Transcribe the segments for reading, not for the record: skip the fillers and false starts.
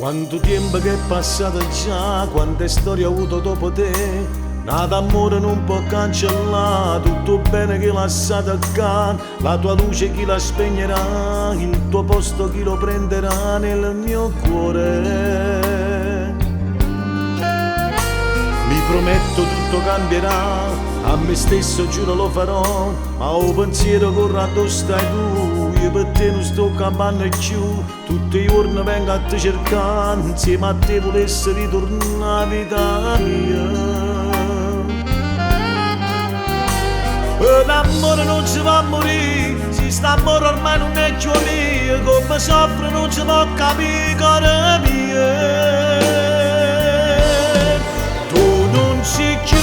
Quanto tempo che è passato già, quante storie ho avuto dopo te. Nada amore non può cancellare tutto bene che lasciato accanto. La tua luce chi la spegnerà, il tuo posto chi lo prenderà nel mio cuore. Mi prometto tutto cambierà, a me stesso giuro lo farò, ma ho pensiero corra dove stai tu. Io per te non sto campando più, tutti i giorni vengo a te cercare, insieme a te volessi ritornare vita mia. L'amore non si va a morire, se sta amore ormai non è più mio, come soffre non si può capire, cara mia. Tu non sei più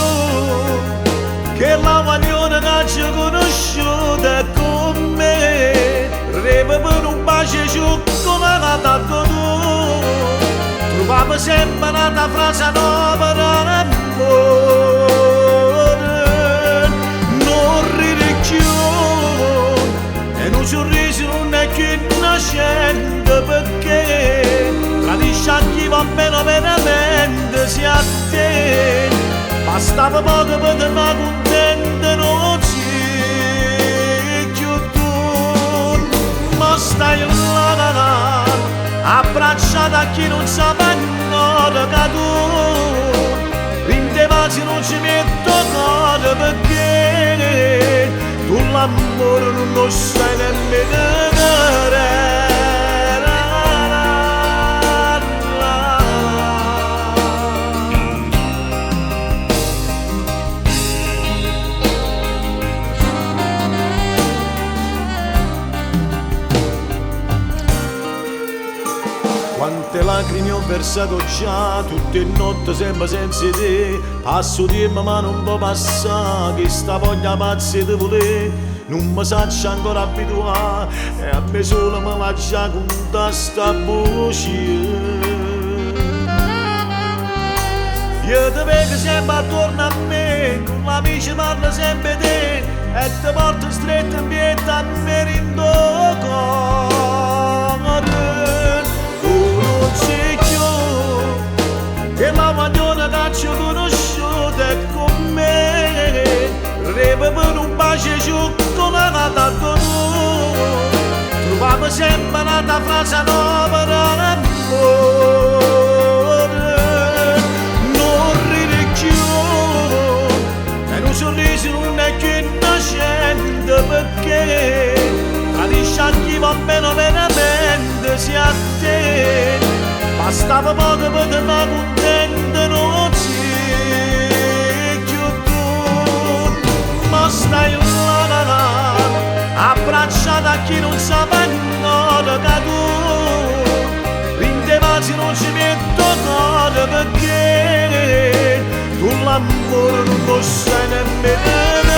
che la maglione che ci ho conosciuta con me, reva per un bacio giù come l'ha dato tu, trovavo sempre una frase nuova d'amore, non ridi più, e un sorriso non è più innocente perché tradisci a chi va bene veramente sia a te. Bastava poco per te ma contento non sei più tu, ma stai là, abbracciata a chi non sa ancora che tu in te vasi non ci metto cuore perché tu l'amore non lo sai nemmeno vedere. Quante lacrime ho versato già, tutte notti sempre senza te. Passo tempo ma non può passare, che sta voglia pazza di volere non mi saccio ancora abituare, e a me solo mi lascia con sta voce. Io ti vedo sempre attorno a me, con l'amici parlo sempre di te, e ti porto stretto in piedi a me in tuo cuore. E la maglione che ci ho conosciuta è con me, reva per un bacio giù come l'ha dato tu, trovavo sempre una frase nuova d'amore, non ridi più, e un sorriso non è più innocente perché tradisci a chi va bene veramente sia a te. Bastava poco per te ma contento non sei più tu, ma stai là, abbracciata a chi non sa ancora che tu in te vasi non ci metto cuore perché tu l'amore non lo sai nemmeno.